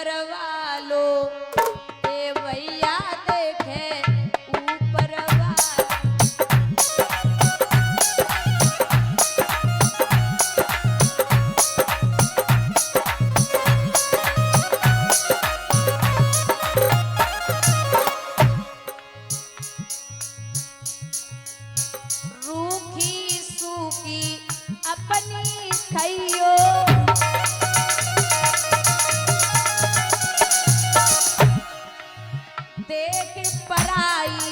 ऊपर वालो ए भैया देखे ऊपर वालो। रूखी सूखी अपनी खइयो देख पराई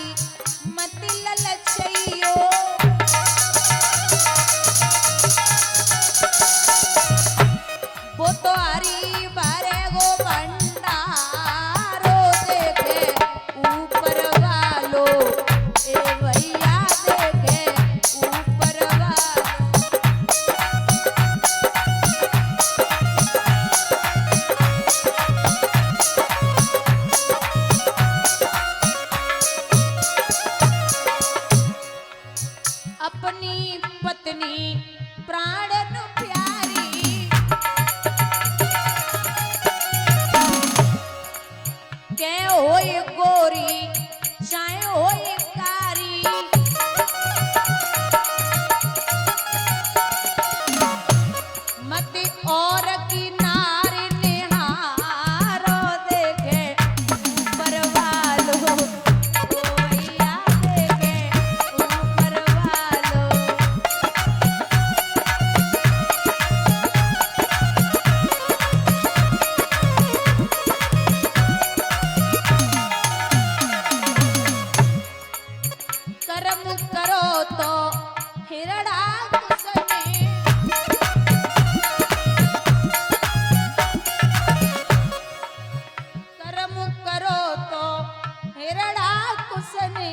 मत ललचइयो। वो तो हरी भरे गो भंडारो देखे ऊपर वालो ए भैया देखे ऊपर वालो। अपनी पत्नी प्राणन प्यारी के होई गोरी चाहे होई कारी। मत और की नारी निहारो देखे ऊपर वालो ओ भैया देखे ऊपर वालो। कर्म करो तो हिरड़ा कुसने कर्म करो तो हिरड़ा कुसने।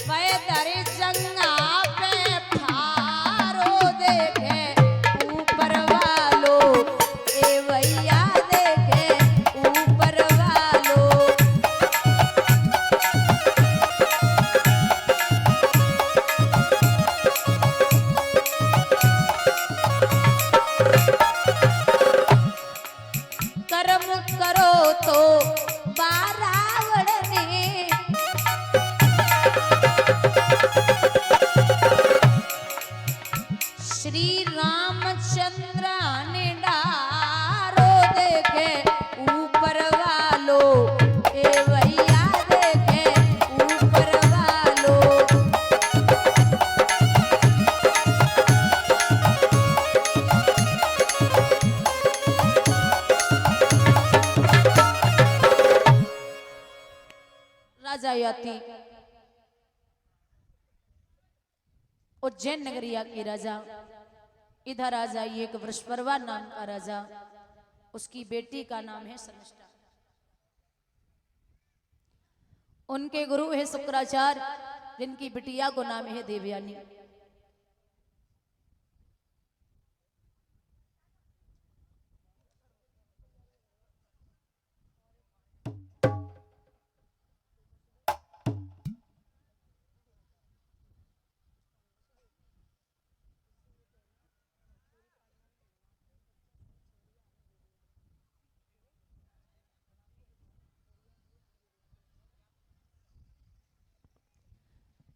पैदर जंगा पे फारो देखे ऊपर वालो ए भैया देखे ऊपर वालो। कर्म करो तो बारावण ने श्री रामचंद्र ने डारो देखे ऊपर वालो ए भैया देखे ऊपर वालो। राजा यति उज्जैन नगरिया की राजा इधर आ जाइए। एक वृषपर्वा नाम का राजा, उसकी बेटी का नाम है शर्मिष्ठा। उनके गुरु है शुक्राचार्य, जिनकी बिटिया को नाम है देवयानी।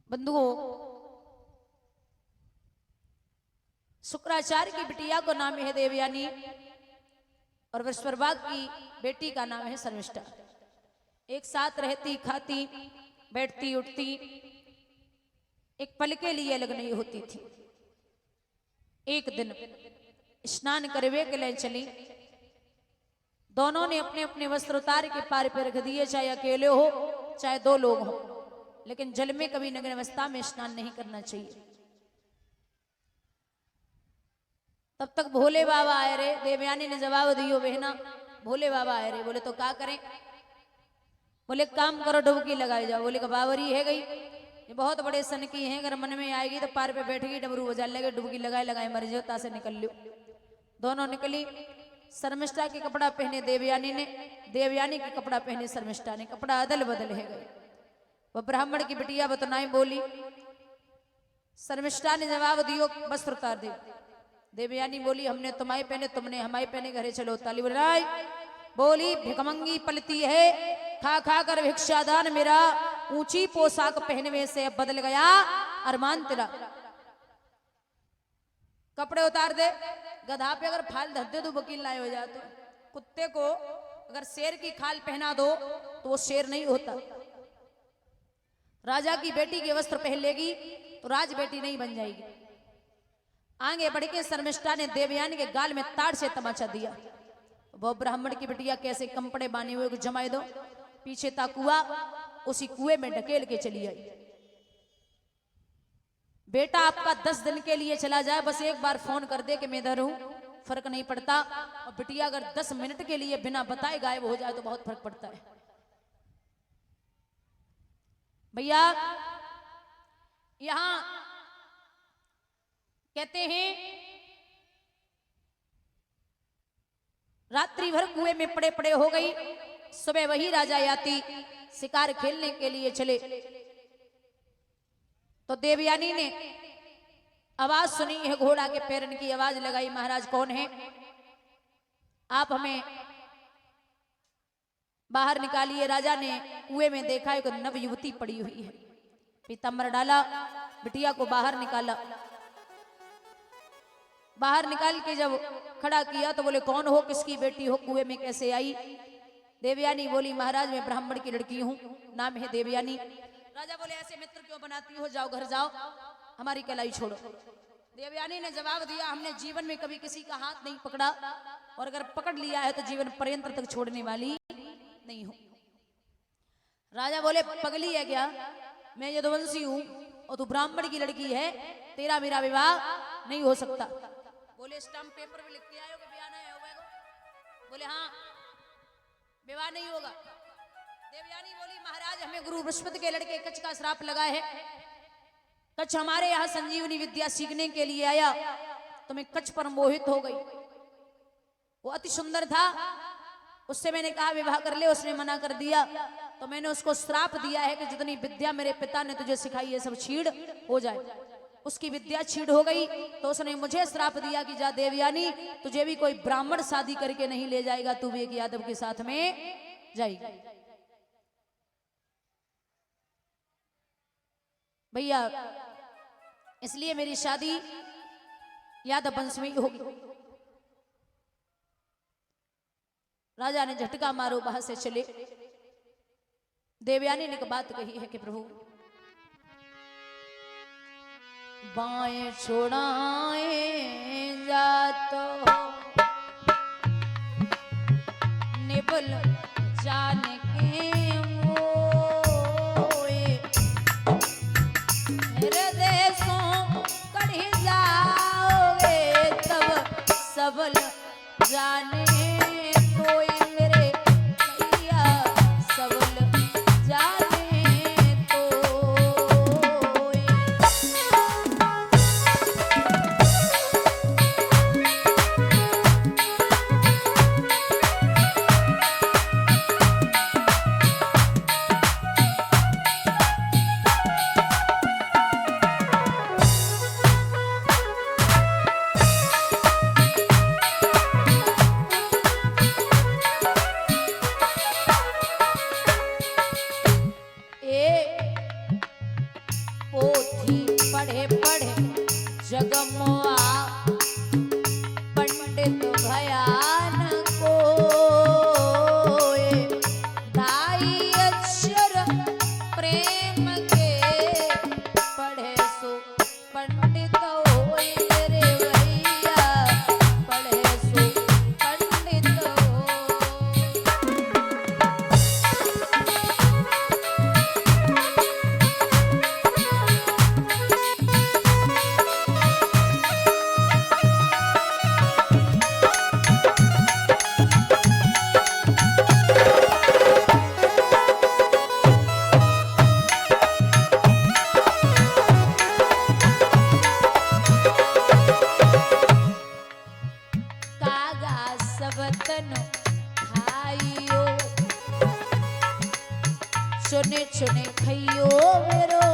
बंधुओं, शुक्राचार्य की बिटिया को नाम है देवयानी और वृषपर्वा की बेटी का नाम है शर्मिष्ठा। एक साथ रहती, खाती, बैठती, उठती, एक पल के लिए अलग नहीं होती थी। एक दिन स्नान करवे के लिए चली। दोनों ने अपने अपने वस्त्र उतार के पार पे रख दिए, चाहे अकेले हो चाहे दो लोग हो, लेकिन जल में कभी नग्न अवस्था में स्नान नहीं करना चाहिए। तब तक भोले बाबा आए रे। देवयानी ने जवाब दियो, बहना भोले बाबा आए रे। बोले तो क्या करें? बोले काम करो, डुबकी लगाई जाओ। बोले का बावरी है गई, ये बहुत बड़े सन की हैं, अगर मन में आएगी तो पार पे बैठ गई, डमरू बजा लगे, डुबकी लगाए लगाए मर जाओ, ता से निकल लो। दोनों निकली। शर्मिष्ठा के कपड़ा पहने देवयानी ने, देवयानी के कपड़ा पहने शर्मिष्ठा ने। कपड़ा अदल बदल है गए। वह ब्राह्मण की बिटिया बतनाई बोली, शर्मिष्ठा ने जवाब दियो वस्त्र उतार दे। देवयानी बोली हमने तुम्हारे पहने, तुमने हमारे पहने, घरे चलो। ताली बजाई। बोली भिखमंगी पलती है, खा खा कर भिक्षादान मेरा, ऊंची पोशाक पहनने से अब बदल गया अरमान तेरा। कपड़े उतार दे। गधा पे अगर फाल धर दे तो वकील लाए हो जाए। तो कुत्ते को अगर शेर की खाल पहना दो तो वो शेर नहीं होता। राजा की बेटी के वस्त्र पहन लेगी तो राज बेटी नहीं बन जाएगी। आगे बढ़ के शर्मिष्ठा ने देवयानी के गाल में ताड़ से तमाचा दिया। वो ब्राह्मण की बिटिया कैसे कपड़े बांधे हुए को जमाए दो। पीछे था कुआ, उसी कुएं में ढकेल के चली आई। बेटा आपका 10 दिन के लिए चला जाए, बस एक बार फोन कर दे कि मैं इधर हूं, फर्क नहीं पड़ता। और बिटिया अगर 10 मिनट के लिए बिना बताए गायब हो जाए तो बहुत फर्क पड़ता है। भैया यहां कहते हैं रात्रि भर कुएं में पड़े पड़े हो गई। सुबह वही राजा याति शिकार खेलने के लिए चले तो देवयानी ने आवाज सुनी है, घोड़ा के पैरन की आवाज लगाई। महाराज कौन है? आप हमें बाहर निकालिए। राजा ने कुएं में देखा एक नव युवती पड़ी हुई है। पीतांबर डाला, बिटिया को बाहर निकाला। बाहर निकाल के जब खड़ा किया तो बोले कौन हो, किसकी बेटी हो, कुएं में कैसे आई? देवयानी बोली महाराज मैं ब्राह्मण की लड़की हूं, नाम है देवयानी। राजा बोले ऐसे मित्र क्यों बनाती हो, जाओ घर जाओ, हमारी कलाई छोड़ो। देवयानी ने जवाब दिया हमने जीवन में कभी किसी का हाथ नहीं पकड़ा और अगर पकड़ लिया है तो जीवन पर्यंत तक छोड़ने वाली नहीं हूं। राजा बोले पगली है क्या? मैं यदुवंशी हूं और तू ब्राह्मण की लड़की है, तेरा मेरा विवाह नहीं हो सकता। बोले स्टाम्प पेपर में लिख के आयो कि ब्याह नहीं होगा? बोले हाँ विवाह नहीं होगा। देवयानी बोली महाराज हमें गुरु बृहस्पति के लड़के कच्छ का श्राप लगा है। कच्छ हमारे यहाँ संजीवनी विद्या सीखने के लिए आया तो मैं कच्छ पर मोहित हो गई। वो अति सुंदर था, उससे मैंने कहा विवाह कर ले, उसने मना कर दिया। तो मैंने उसको श्राप दिया है कि जितनी विद्या मेरे पिता ने तुझे सिखाई है सब छीड़ हो जाए। उसकी विद्या छीड़ हो गई तो उसने मुझे श्राप दिया कि जा देवयानी तुझे भी कोई ब्राह्मण शादी करके नहीं ले जाएगा, तू भी एक यादव के साथ में जाएगी। भैया इसलिए मेरी शादी यादव वंश में ही होगी। राजा ने झटका मारो, बाहर से चले। देवयानी ने एक बात कही है कि प्रभु बाएं छोड़ाए जातो निबल जान के मोए हृदय सो कढ़ी जाओगे तब सबल जाने कोई मेरे भैया सबल जाने तो। चुने चुने खइयो मेरो